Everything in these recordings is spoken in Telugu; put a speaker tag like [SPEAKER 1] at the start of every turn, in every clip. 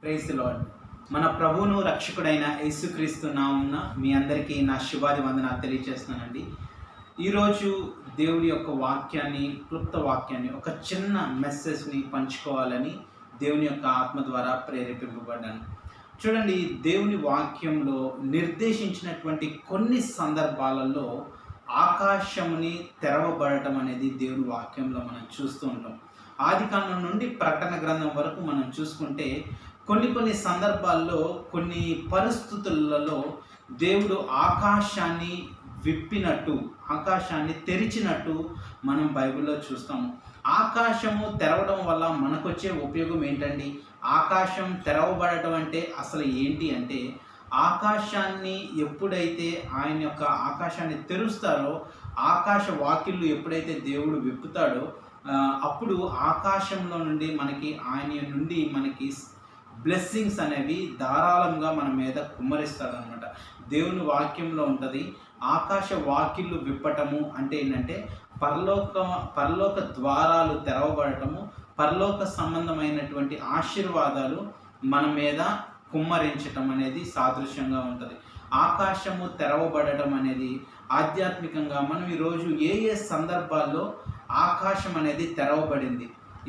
[SPEAKER 1] Praise the lord. మన ప్రభువును రక్షకుడైన యేసుక్రీస్తు నామమున మీ అందరికీ నా శుభాది వందనాలు తెలియజేస్తున్నానండి. ఈరోజు దేవుడి యొక్క వాక్యాన్ని, క్లుప్త వాక్యాన్ని, ఒక చిన్న మెసేజ్ని పంచుకోవాలని దేవుని యొక్క ఆత్మ ద్వారా ప్రేరేపింపబడ్డాను. చూడండి, దేవుని వాక్యంలో నిర్దేశించినటువంటి కొన్ని సందర్భాలలో ఆకాశముని తెరవబడటం అనేది దేవుని వాక్యంలో మనం చూస్తూ ఉంటాం. ఆదికాండం నుండి ప్రకటన గ్రంథం వరకు మనం చూసుకుంటే కొన్ని సందర్భాల్లో, కొన్ని పరిస్థితులలో దేవుడు ఆకాశాన్ని విప్పినట్టు, ఆకాశాన్ని తెరిచినట్టు మనం బైబిల్లో చూస్తాము. ఆకాశము తెరవడం వల్ల మనకొచ్చే ఉపయోగం ఏంటండి? ఆకాశం తెరవబడటం అంటే అసలు ఏంటి అంటే, ఆకాశాన్ని ఎప్పుడైతే ఆయన యొక్క ఆకాశాన్ని తెరుస్తారో, ఆకాశ వాకిళ్ళు ఎప్పుడైతే దేవుడు విప్పుతాడో అప్పుడు ఆకాశంలో నుండి మనకి బ్లెస్సింగ్స్ అనేవి ధారాళంగా మన మీద కుమ్మరిస్తాడనమాట. దేవుని వాక్యంలో ఉంటుంది, ఆకాశ వాకిళ్ళు విప్పటము అంటే ఏంటంటే పరలోక ద్వారాలు తెరవబడటము, పరలోక సంబంధమైనటువంటి ఆశీర్వాదాలు మన మీద కుమ్మరించటం అనేది సాదృశ్యంగా ఉంటుంది. ఆకాశము తెరవబడటం అనేది ఆధ్యాత్మికంగా మనం ఈరోజు ఏ సందర్భాల్లో ఆకాశం అనేది తెరవబడింది,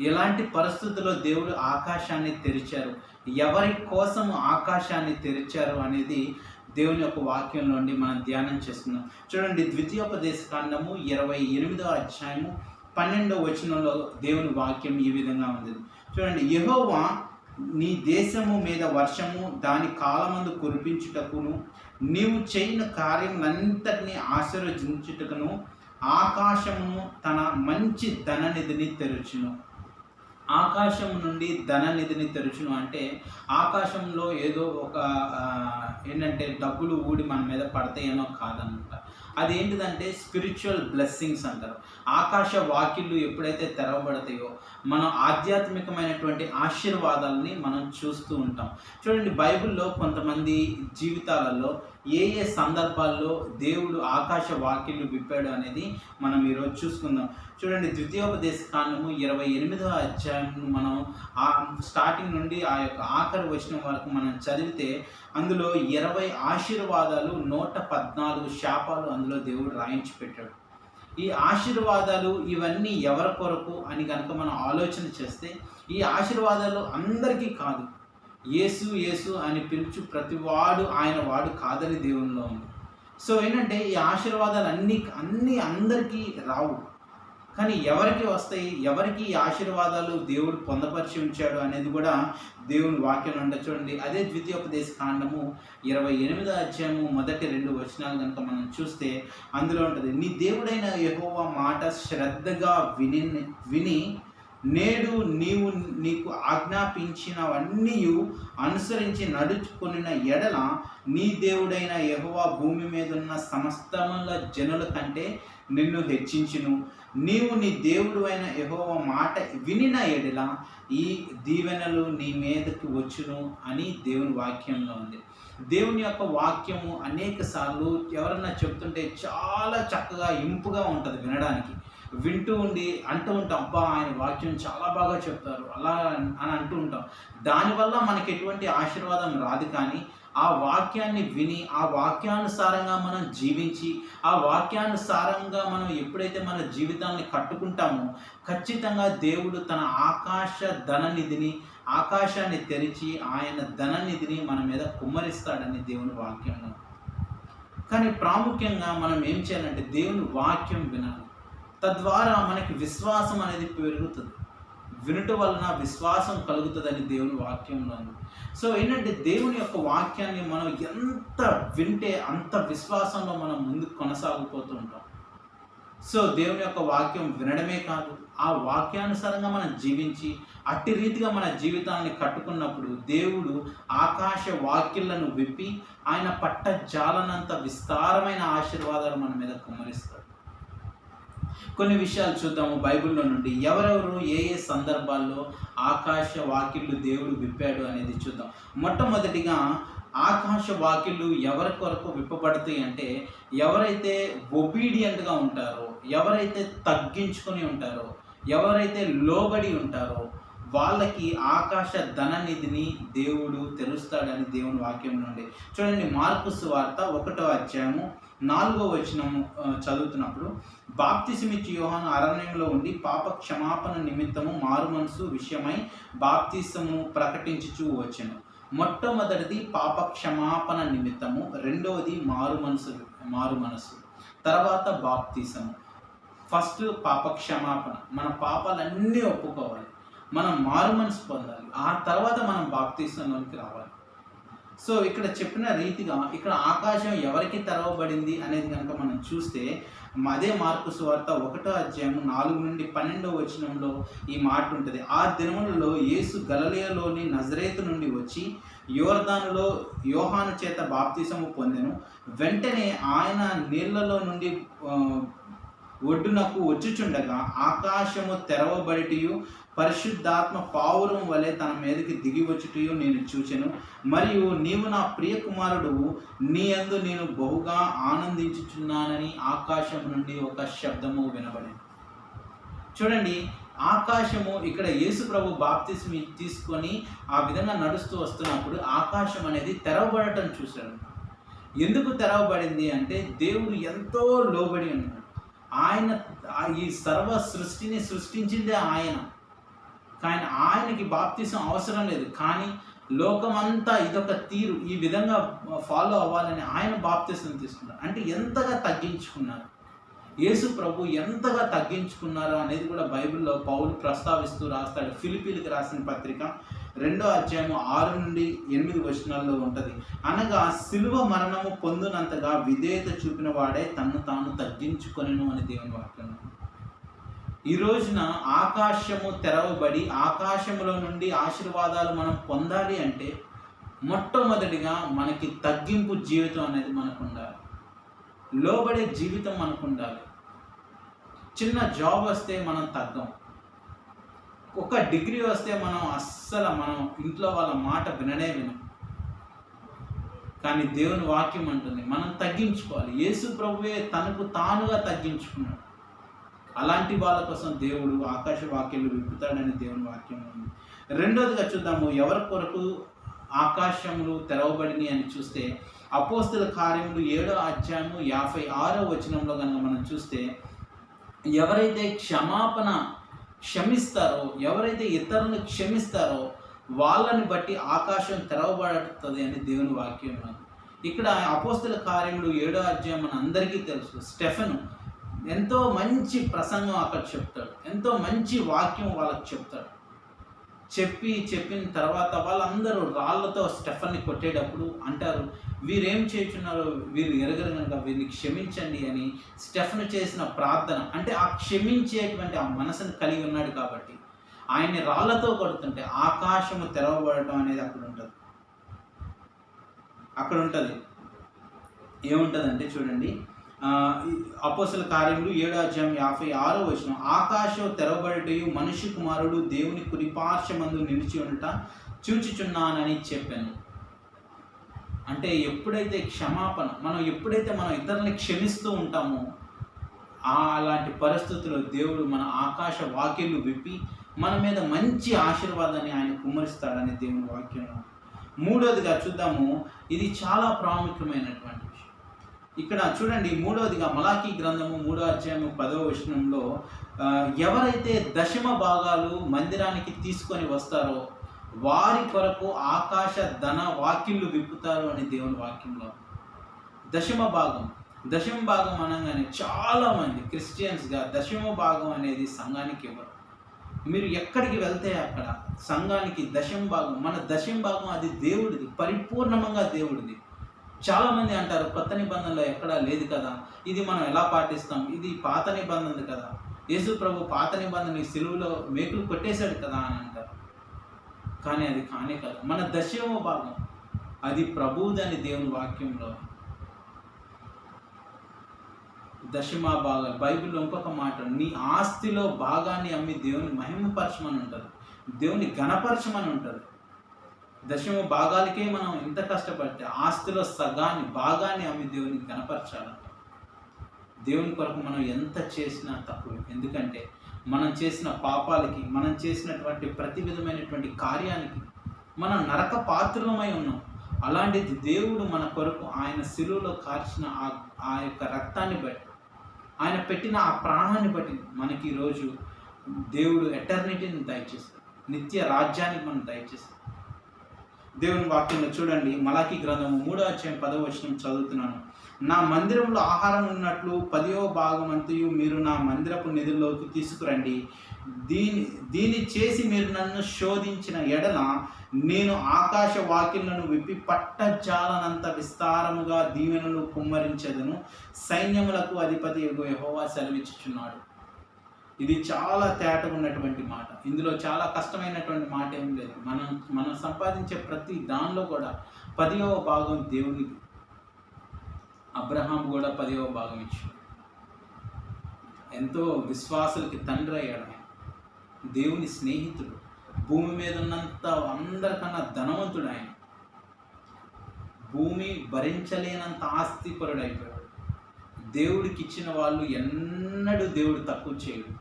[SPEAKER 1] ఎలాంటి పరిస్థితుల్లో దేవుడు ఆకాశాన్ని తెరిచారు, ఎవరి కోసం ఆకాశాన్ని తెరిచారు అనేది దేవుని యొక్క వాక్యంలో నుండి మనం ధ్యానం చేస్తున్నాం. చూడండి, ద్వితీయోపదేశకాండము 28వ అధ్యాయము 12వ వచనంలో దేవుని వాక్యం ఈ విధంగా ఉంది. చూడండి, యెహోవా నీ దేశము మీద వర్షము దాని కాలమందు కురిపించుటకును, నీవు చేయని కార్యములంతటినీ ఆశీర్వదించుటకును ఆకాశమును తన మంచి ధననిధిని తెరుచును. ఆకాశం నుండి ధననిధిని తెరుచును అంటే ఆకాశంలో ఏదో ఒక ఏంటంటే డబ్బులు ఊడి మన మీద పడతాయేనో కాదనమాట. అదేంటిదంటే స్పిరిచువల్ బ్లెస్సింగ్స్ అంటారు. ఆకాశ వాకిళ్ళు ఎప్పుడైతే తెరవబడతాయో మనం ఆధ్యాత్మికమైనటువంటి ఆశీర్వాదాలని మనం చూస్తూ ఉంటాం. చూడండి, బైబిల్లో కొంతమంది జీవితాలలో ఏ సందర్భాల్లో దేవుడు ఆకాశ వాకిళ్ళు విప్పాడు అనేది మనం ఈరోజు చూసుకుందాం. చూడండి, ద్వితీయోపదేశకాండము 28వ అధ్యాయం మనం స్టార్టింగ్ నుండి ఆ యొక్క ఆఖరి వచనం వరకు మనం చదివితే అందులో 20 ఆశీర్వాదాలు, 114 శాపాలు అందులో దేవుడు రాయించి పెట్టాడు. ఈ ఆశీర్వాదాలు ఇవన్నీ ఎవరి కొరకు అని కనుక మనం ఆలోచన చేస్తే, ఈ ఆశీర్వాదాలు అందరికీ కాదు. యేసు అని పిలుచు ప్రతివాడు ఆయన వాడు కాదని దేవునిలో ఉంది. సో ఏంటంటే ఈ ఆశీర్వాదాలు అన్నీ అందరికీ రావు, కానీ ఎవరికి వస్తాయి, ఎవరికి ఈ ఆశీర్వాదాలు దేవుడు పొందపరిచి ఉంచాడు అనేది కూడా దేవుని వాక్యం ఉండ. చూడండి, అదే ద్వితీయోపదేశకాండము 28వ అధ్యాయము మొదటి 2 వచనాలు కనుక మనం చూస్తే అందులో ఉంటుంది, నీ దేవుడైన యెహోవా మాట శ్రద్ధగా విని నేడు నీకు ఆజ్ఞాపించినవన్నీ అనుసరించి నడుచుకున్న ఎడల నీ దేవుడైన యెహోవా భూమి మీద ఉన్న సమస్తముల జనుల కంటే నిన్ను హెచ్చించును. నీవు నీ దేవుడు అయిన యెహోవా మాట వినిన ఎడల ఈ దీవెనలు నీ మీదకి వచ్చును అని దేవుని వాక్యంలో ఉంది. దేవుని యొక్క వాక్యము అనేక సార్లు ఎవరన్నా చెప్తుంటే చాలా చక్కగా ఇంపుగా ఉంటుంది వినడానికి. వింటూ ఉండి అంటూ ఉంటాం, అబ్బా ఆయన వాక్యం చాలా బాగా చెప్తారు అలా అని అంటూ ఉంటాం. దానివల్ల మనకి ఎటువంటి ఆశీర్వాదం రాదు, కానీ ఆ వాక్యాన్ని విని ఆ వాక్యానుసారంగా మనం జీవించి ఆ వాక్యానుసారంగా మనం ఎప్పుడైతే మన జీవితాన్ని కట్టుకుంటామో ఖచ్చితంగా దేవుడు తన ఆకాశాన్ని తెరిచి ఆయన ధననిధిని మన మీద కుమ్మరిస్తాడని దేవుని వాక్యంలో. కానీ ప్రాముఖ్యంగా మనం ఏం చేయాలంటే దేవుని వాక్యం వినాలి. తద్వారా మనకి విశ్వాసం అనేది పెరుగుతుంది. వినుట వలన విశ్వాసం కలుగుతుందని దేవుని వాక్యంలో ఉంది. సో ఏంటంటే దేవుని యొక్క వాక్యాన్ని మనం ఎంత వింటే అంత విశ్వాసంలో మనం ముందుకు కొనసాగిపోతూ ఉంటాం. సో దేవుని యొక్క వాక్యం వినడమే కాదు, ఆ వాక్యానుసారంగా మనం జీవించి అట్టి రీతిగా మన జీవితాన్ని కట్టుకున్నప్పుడు దేవుడు ఆకాశ వాక్యాలను విప్పి ఆయన పట్ట జాలనంత విస్తారమైన ఆశీర్వాదాలు మన మీద కుమ్మరిస్తాడు. కొన్ని విషయాలు చూద్దాము బైబిల్లో నుండి. ఎవరెవరు ఏ సందర్భాల్లో ఆకాశ వాకిళ్ళు దేవుడు విప్పాడు అనేది చూద్దాం. మొట్టమొదటిగా ఆకాశ వాకిళ్ళు ఎవరి కొరకు విప్పబడతాయి అంటే, ఎవరైతే ఒబీడియంట్గా ఉంటారో, ఎవరైతే తగ్గించుకొని ఉంటారో, ఎవరైతే లోబడి ఉంటారో వాళ్ళకి ఆకాశ ధననిధిని దేవుడు తెరుస్తాడని దేవుని వాక్యం నుండి. చూడండి, మార్కు సువార్త 1వ అధ్యాయము 4వ వచనము చదువుతున్నప్పుడు, బాప్తిసమిచ్చి యోహాను అరణ్యంలో ఉండి పాప క్షమాపణ నిమిత్తము మారుమనసు విషయమై బాప్తిసమును ప్రకటించుచూ వచ్చెను. మొట్టమొదటిది పాప క్షమాపణ నిమిత్తము, రెండవది మారుమనసు, తర్వాత బాప్తిసము. ఫస్ట్ పాప క్షమాపణ, మన పాపాలన్నీ ఒప్పుకోవాలి, మనం మారుమనసు పొందాలి, ఆ తర్వాత మనం బాప్తిసంలోకి రావాలి. సో ఇక్కడ చెప్పిన రీతిగా ఇక్కడ ఆకాశం ఎవరికి తెరవబడింది అనేది కనుక మనం చూస్తే, అదే మార్కు సువార్త 1వ అధ్యాయం 4 నుండి 12వ వచనంలో ఈ మాట ఉంటుంది. ఆ దినములలో యేసు గలిలయలోని నజరేతు నుండి వచ్చి యోర్దానులో యోహాను చేత బాప్తిసము పొందెను. వెంటనే ఆయన నీళ్లలో నుండి ఒడ్డునకు వచ్చుచుండగా ఆకాశము తెరవబడిటియు పరిశుద్ధాత్మ పావురం వలె తన మీదకి దిగి వచ్చుటయు నేను చూచెను. మరియు నీవు నా ప్రియ కుమారుడు, నీ యందు నేను బహుగా ఆనందించుచున్నానని ఆకాశం నుండి ఒక శబ్దము వినబడింది. చూడండి, ఆకాశము ఇక్కడ యేసు ప్రభు బాప్తిస్మ తీసుకొని ఆ విధంగా నడుస్తూ వస్తున్నప్పుడు ఆకాశం అనేది తెరవబడటం చూశాడు. ఎందుకు తెరవబడింది అంటే, దేవుడు ఎంతో లోబడి ఉన్నాడు. ఆయన ఈ సర్వ సృష్టిని సృష్టించిందే ఆయన, కానీ ఆయనకి బాప్తిసం అవసరం లేదు. కానీ లోకమంతా ఇదొక తీరు, ఈ విధంగా ఫాలో అవ్వాలని ఆయన బాప్తిసం తీసుకున్నారు. అంటే ఎంతగా తగ్గించుకున్నారు యేసు ప్రభు, ఎంతగా తగ్గించుకున్నారు అనేది కూడా బైబిల్లో పౌలు ప్రస్తావిస్తూ రాస్తాడు. ఫిలిప్పీలకు రాసిన పత్రిక 2వ అధ్యాయం 6 నుండి 8 వచనాల్లో ఉంటుంది. అనగా సిలువ మరణము పొందునంతగా విధేయత చూపిన వాడే తన్ను తాను తగ్గించుకొనెను అని దేవుని వాక్యం. ఈ రోజున ఆకాశము తెరవబడి ఆకాశములో నుండి ఆశీర్వాదాలు మనం పొందాలి అంటే మొట్టమొదటిగా మనకి తగ్గింపు జీవితం అనేది మనకు ఉండాలి, లోబడే జీవితం మనకు ఉండాలి. చిన్న జాబ్ వస్తే మనం తగ్గం, ఒక డిగ్రీ వస్తే మనం ఇంట్లో వాళ్ళ మాట వినం. కానీ దేవుని వాక్యం అంటుంది మనం తగ్గించుకోవాలి. యేసు ప్రభువే తనకు తానుగా తగ్గించుకున్నాడు. అలాంటి వాళ్ళ కోసం దేవుడు ఆకాశ వాక్యాలు విప్పుతాడని దేవుని వాక్యం ఉంది. రెండోదిగా చూద్దాము, ఎవరి కొరకు ఆకాశములు తెరవబడిని అని చూస్తే, అపోస్తల కార్యములు 7వ అధ్యాయము 56వ వచనంలో కనుక మనం చూస్తే, ఎవరైతే క్షమిస్తారో, ఎవరైతే ఇతరులను క్షమిస్తారో వాళ్ళని బట్టి ఆకాశం తెరవబడుతుంది అని దేవుని వాక్యం. ఇక్కడ అపోస్తల కార్యములు 7వ అధ్యాయం మన అందరికీ తెలుసు. స్టెఫెను ఎంతో మంచి ప్రసంగం అక్కడ చెప్తాడు, ఎంతో మంచి వాక్యం వాళ్ళకి చెప్తాడు. చెప్పిన తర్వాత వాళ్ళందరూ రాళ్లతో స్టెఫన్ని కొట్టేటప్పుడు అంటారు, వీరేం చేస్తున్నారు, వీరు ఎరగరు కనుక వీరిని క్షమించండి అని స్టెఫన్ చేసిన ప్రార్థన. అంటే ఆ క్షమించేటువంటి ఆ మనసును కలిగి ఉన్నాడు కాబట్టి ఆయన్ని రాళ్లతో కొడుతుంటే ఆకాశము తెరవబడటం అనేది అక్కడ ఉంటుంది. ఏముంటుందంటే చూడండి, అపోస్తల కార్యములు 7వ అధ్యాయం 56వ వచనం, ఆకాశం తెరవబడటయు మనిషి కుమారుడు దేవుని కుడిపార్శ్వమందు నిలిచి ఉండట చూచుచున్నానని చెప్పాను. అంటే ఎప్పుడైతే మనం ఇతరులని క్షమిస్తూ ఉంటామో అలాంటి పరిస్థితుల్లో దేవుడు మన ఆకాశ వాక్యాలు విప్పి మన మీద మంచి ఆశీర్వాదాన్ని ఆయన కుమ్మరిస్తాడని దేవుని వాక్యం. మూడోదిగా చూద్దాము, ఇది చాలా ప్రాముఖ్యమైనటువంటి విషయం. ఇక్కడ చూడండి, మూడవదిగా మలాకీ గ్రంథము 3వ అధ్యాయము 10వ వచనంలో, ఎవరైతే దశమ భాగాలు మందిరానికి తీసుకొని వస్తారో వారి కొరకు ఆకాశ ధన వాక్యులు విప్పుతారు అని దేవుని వాక్యంలో. దశమ భాగం అనగానే చాలామంది క్రిస్టియన్స్గా దశమ భాగం అనేది సంఘానికి ఇవ్వరు. మీరు ఎక్కడికి వెళ్తే అక్కడ సంఘానికి దశమ భాగం, మన దశమ భాగం అది దేవుడిది, పరిపూర్ణంగా దేవుడిది. చాలామంది అంటారు కొత్త నిబంధనలో ఎక్కడా లేదు కదా, ఇది మనం ఎలా పాటిస్తాం, ఇది పాత నిబంధనది కదా, యేసు ప్రభు పాత నిబంధన సిలువలో మేకులు కొట్టేశాడు కదా అని అంటారు. కానీ అది కానే కాదు. మన దశమ భాగం అది ప్రభువుదని దేవుని వాక్యంలో. దశమ భాగాలు బైబిల్లో ఇంకొక మాట, నీ ఆస్తిలో భాగాన్ని అమ్మి దేవుని మహిమపరచమని ఉంటుంది, దేవుని ఘనపరచమని ఉంటుంది. దశమ భాగాలకే మనం ఇంత కష్టపడితే ఆస్తిలో భాగాన్ని అమ్మి దేవుని ఘనపరచాలంట. దేవుని కొరకు మనం ఎంత చేసినా తక్కువ. ఎందుకంటే మనం చేసిన పాపాలకి, మనం చేసినటువంటి ప్రతి విధమైనటువంటి కార్యానికి మనం నరక పాత్రులమై ఉన్నాం. అలాంటిది దేవుడు మన కొరకు ఆయన శిలువలో కార్చిన ఆ యొక్క రక్తాన్ని బట్టి, ఆయన పెట్టిన ఆ ప్రాణాన్ని బట్టి మనకి ఈరోజు దేవుడు ఎటర్నిటీని దయచేస్తాడు, నిత్య రాజ్యానికి మనం దయచేస్తాడు. దేవుని వాక్యంలో చూడండి, మలాకీ గ్రంథము 3వ అధ్యాయం 10వ వచనం చదువుతున్నాను. నా మందిరంలో ఆహారం ఉన్నట్లు 10వ భాగమంతయు మీరు నా మందిరపు నిధుల్లోకి తీసుకురండి. దీన్ని చేసి మీరు నన్ను శోధించిన ఎడల నేను ఆకాశ వాకిళ్లను విప్పి పట్టజాలనంత విస్తారముగా దీవెనలు కుమ్మరించెదను. సైన్యములకు అధిపతి యెహోవా సెలవిచ్చుచున్నాడు. ఇది చాలా తేటగా ఉన్నటువంటి మాట. ఇందులో చాలా కష్టమైనటువంటి మాట ఏం లేదు. మనం సంపాదించే ప్రతి దానిలో కూడా 10వ భాగం దేవునికి. అబ్రహాం కూడా 10వ భాగం ఇచ్చాడు. ఎంతో విశ్వాసులకి తండ్రి అయ్యాడు ఆయన. దేవుని స్నేహితుడు, భూమి మీద ఉన్నంత అందరికన్నా ధనవంతుడు ఆయన. భూమి భరించలేనంత ఆస్తిపరుడు అయిపోయాడు. దేవుడికి ఇచ్చిన వాళ్ళు ఎన్నడూ దేవుడు తక్కువ చేయడు.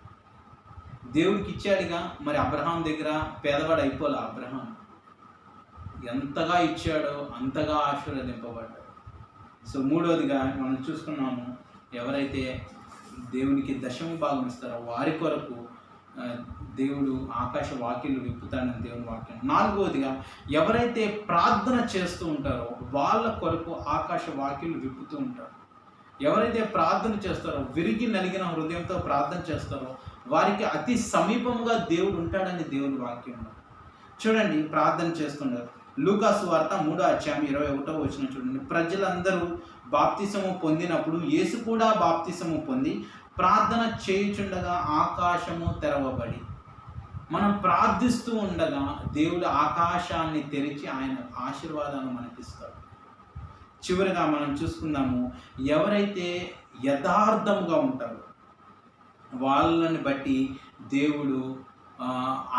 [SPEAKER 1] దేవుడికి ఇచ్చాడుగా, మరి అబ్రహాం దగ్గర పేదవాడు అయిపోలే. అబ్రహాం ఎంతగా ఇచ్చాడో అంతగా ఆశీర్వదింపబడ్డాడు. సో మూడవదిగా మనం చూసుకున్నాము, ఎవరైతే దేవునికి దశమ భాగం ఇస్తారో వారి కొరకు దేవుడు ఆకాశ వాకిళ్ళు విప్పుతాడని దేవుని వాక్యం. నాలుగవదిగా ఎవరైతే ప్రార్థన చేస్తూ ఉంటారో వాళ్ళ కొరకు ఆకాశ వాకిళ్ళు విప్పుతూ ఉంటారు. ఎవరైతే ప్రార్థన చేస్తారో, విరిగి నలిగిన హృదయంతో ప్రార్థన చేస్తారో వారికి అతి సమీపంగా దేవుడు ఉంటాడని దేవుని వాక్యం. చూడండి, ప్రార్థన చేస్తున్నారు. లూకా సువార్త 3వ అధ్యాయం 21వ వచనం చూడండి. ప్రజలందరూ బాప్తిసము పొందినప్పుడు యేసు కూడా బాప్తిసము పొంది ప్రార్థన చేయుచుండగా ఆకాశము తెరవబడి. మనం ప్రార్థిస్తూ ఉండగా దేవుడు ఆకాశాన్ని తెరిచి ఆయన ఆశీర్వాదాన్ని మనకిస్తాడు. చివరిగా మనం చూసుకుందాము, ఎవరైతే యథార్థంగా ఉంటారో వాళ్ళని బట్టి దేవుడు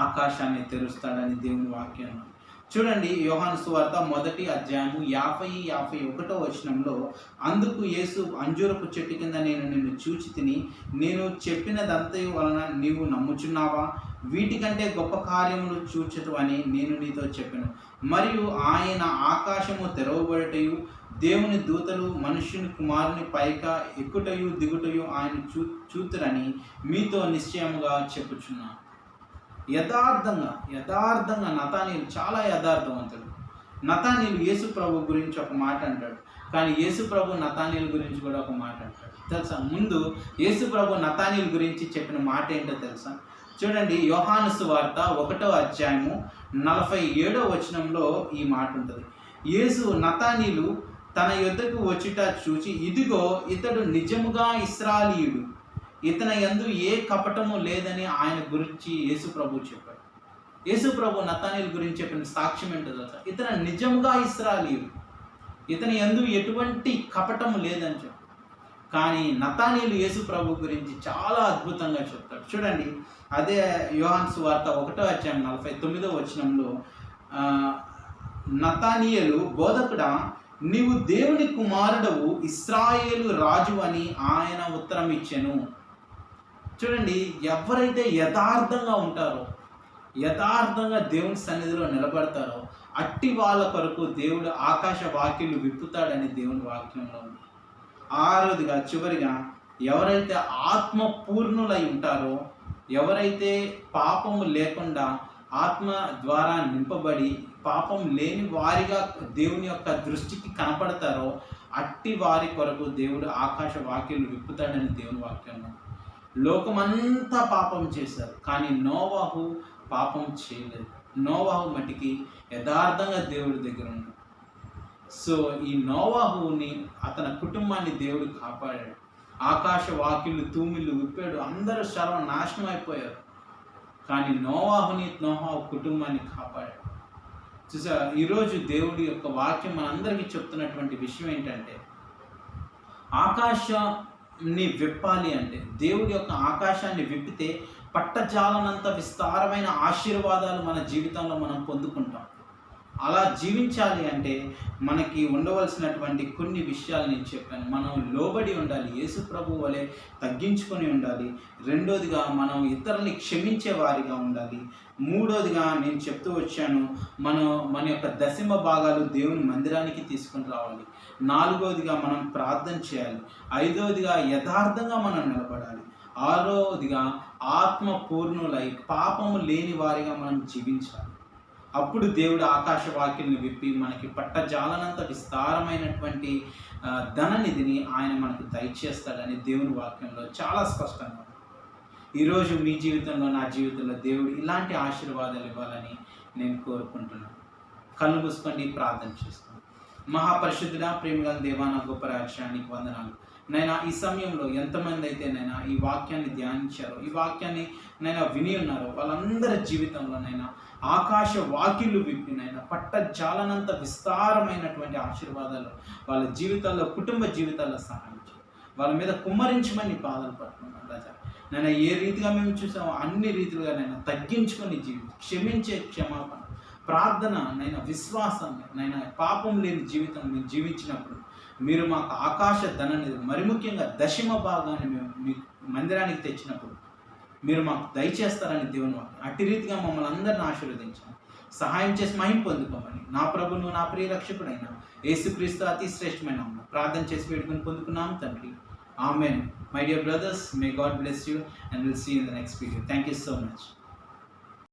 [SPEAKER 1] ఆకాశాన్ని తెరుస్తాడని దేవుని వాక్యం. చూడండి, యోహాను సువార్త 1వ అధ్యాయము 50-51వ వచనంలో, అందుకు యేసు అంజూరపు చెట్టు కింద నేను నిన్ను చూచి తిని, నేను చెప్పినదంతయు వలన నీవు నమ్ముచున్నావా? వీటికంటే గొప్ప కార్యములు చూచుట అని నేను నీతో చెప్పాను. మరియు ఆయన ఆకాశము తెరవబడుటయు దేవుని దూతలు మనుష్యుని కుమారుని పైగా ఎక్కుటయు దిగుటయు ఆయన చూతురని మీతో నిశ్చయముగా చెప్పుచున్నాను. యథార్థంగా నతానీయులు చాలా యథార్థవంతుడు. నతానీయులు యేసు ప్రభు గురించి ఒక మాట అంటాడు, కానీ యేసు ప్రభు నతానీయుల గురించి కూడా ఒక మాట అంటాడు. తెలుసా? ముందు యేసు ప్రభు నతానీయుల గురించి చెప్పిన మాట ఏంటో తెలుసా? చూడండి, యోహాను సువార్త 1వ అధ్యాయము 47వ వచనంలో ఈ మాట ఉంటుంది. యేసు నతానీయులు తన యొద్దకు వచ్చుట చూచి, ఇదిగో ఇతడు నిజముగా ఇశ్రాయేలీయుడు, ఇతని యందు ఏ కపటము లేదని ఆయన గురించి యేసు ప్రభు చెప్పాడు. యేసు ప్రభు నతానీయుల గురించి చెప్పిన సాక్ష్యం ఏంటో తెలుసా? ఇతను నిజముగా ఇశ్రాయేలీయుడు, ఇతని యందు ఎటువంటి కపటము లేదని చెప్పాడు. కానీ నతానీయులు యేసు ప్రభు గురించి చాలా అద్భుతంగా చెప్తాడు. చూడండి, అదే యోహాను సువార్త 1వ అధ్యాయం 49వ వచనంలో, నతానీయులు, బోధకుడా, నీవు దేవుని కుమారుడవు, ఇశ్రాయేలు రాజు అని ఆయన ఉత్తరం ఇచ్చెను. చూడండి, ఎవరైతే యథార్థంగా ఉంటారో, యథార్థంగా దేవుని సన్నిధిలో నిలబడతారో అట్టి వాళ్ళ కొరకు దేవుడు ఆకాశ వాక్యాలు విప్పుతాడని దేవుని వాక్యంలో ఉంది. ఆరోదిగా చివరిగా ఎవరైతే ఆత్మ పూర్ణులై ఉంటారో, ఎవరైతే పాపము లేకుండా ఆత్మ ద్వారా నింపబడి పాపం లేని వారిగా దేవుని యొక్క దృష్టికి కనపడతారో అట్టి వారి కొరకు దేవుడు ఆకాశ వాక్యాలు విప్పుతాడని దేవుని వాక్యంలో. లోకమంతా పాపం చేశారు, కానీ నోవాహు పాపం చేయలేదు. నోవాహు మట్టికి యథార్థంగా దేవుడి దగ్గర ఉన్నాడు. సో ఈ నోవాహుని, అతని కుటుంబాన్ని దేవుడు కాపాడాడు. ఆకాశ వాక్యులు తూమిళ్ళు విప్పాడు, అందరూ సర్వనాశనం అయిపోయారు, కానీ నోవాహు కుటుంబాన్ని కాపాడాడు. చూసా, ఈరోజు దేవుడి యొక్క వాక్యం మనందరికీ చెప్తున్నటువంటి విషయం ఏంటంటే, ఆకాశాన్ని విప్పాలి అంటే, దేవుడి యొక్క ఆకాశాన్ని విప్పితే పట్టజాలనంత విస్తారమైన ఆశీర్వాదాలు మన జీవితంలో మనం పొందుకుంటాం. అలా జీవించాలి అంటే మనకి ఉండవలసినటువంటి కొన్ని విషయాలు నేను చెప్పాను. మనం లోబడి ఉండాలి, యేసు ప్రభు వలె తగ్గించుకొని ఉండాలి. రెండోదిగా మనం ఇతరుల్ని క్షమించే వారిగా ఉండాలి. మూడోదిగా నేను చెప్తూ వచ్చాను, మన యొక్క దశమ భాగాలు దేవుని మందిరానికి తీసుకొని రావాలి. నాలుగోదిగా మనం ప్రార్థన చేయాలి. ఐదోదిగా యథార్థంగా మనం నిలబడాలి. ఆరోదిగా ఆత్మ పూర్ణులై పాపము లేని వారిగా మనం జీవించాలి. అప్పుడు దేవుడు ఆకాశ వాక్యుల్ని విప్పి మనకి పట్టజాలనంత విస్తారమైనటువంటి ధననిధిని ఆయన మనకు దయచేస్తాడని దేవుని వాక్యంలో చాలా స్పష్టంగా. ఈరోజు మీ జీవితంలో, నా జీవితంలో దేవుడు ఇలాంటి ఆశీర్వాదాలు ఇవ్వాలని నేను కోరుకుంటున్నాను. కళ్ళు మూసుకొని ప్రార్థన చేస్తాను. మహాపరిశుద్ధుడా, ప్రేమగల దేవా, నా గొప్ప రక్షానికి వందనాలు. నైనా ఈ సమయంలో ఎంతమంది అయితే నైనా ఈ వాక్యాన్ని ధ్యానించారో, ఈ వాక్యాన్ని నైనా విని ఉన్నారో, వాళ్ళందరి జీవితంలో నైనా ఆకాశ వాకిళ్ళు విప్పినైనా పట్టజాలనంత విస్తారమైనటువంటి ఆశీర్వాదాలు వాళ్ళ జీవితాల్లో, కుటుంబ జీవితాల్లో సహాయం చేయాలి. వాళ్ళ మీద కుమ్మరించమని బాధలు పడుతున్నాను రాజా. నైనా ఏ రీతిగా మేము చూసామో అన్ని రీతిలుగా నైనా తగ్గించుకొని క్షమించే క్షమాపణ, ప్రార్థన, నైనా విశ్వాసం, నైనా పాపం లేని జీవితం మేము జీవించినప్పుడు మీరు మాకు ఆకాశ ధనాన్ని, మరి ముఖ్యంగా దశమ భాగాన్ని మేము మీ మందిరానికి తెచ్చినప్పుడు మీరు మాకు దయచేస్తారని దేవుని వాక్యం. అట్టి రీతిగా మమ్మల్ని అందరిని ఆశీర్వదించండి, సహాయం చేసి మహిమ పొందుకోమని నా ప్రభును, నా ప్రియ రక్షకుడైన యేసుక్రీస్తు అతి శ్రేష్టమైన ప్రార్థన చేసి వేడుకొని పొందుకున్నాము తండ్రి. Amen. My dear brothers, may God bless you and will see in the next video. Thank you so much.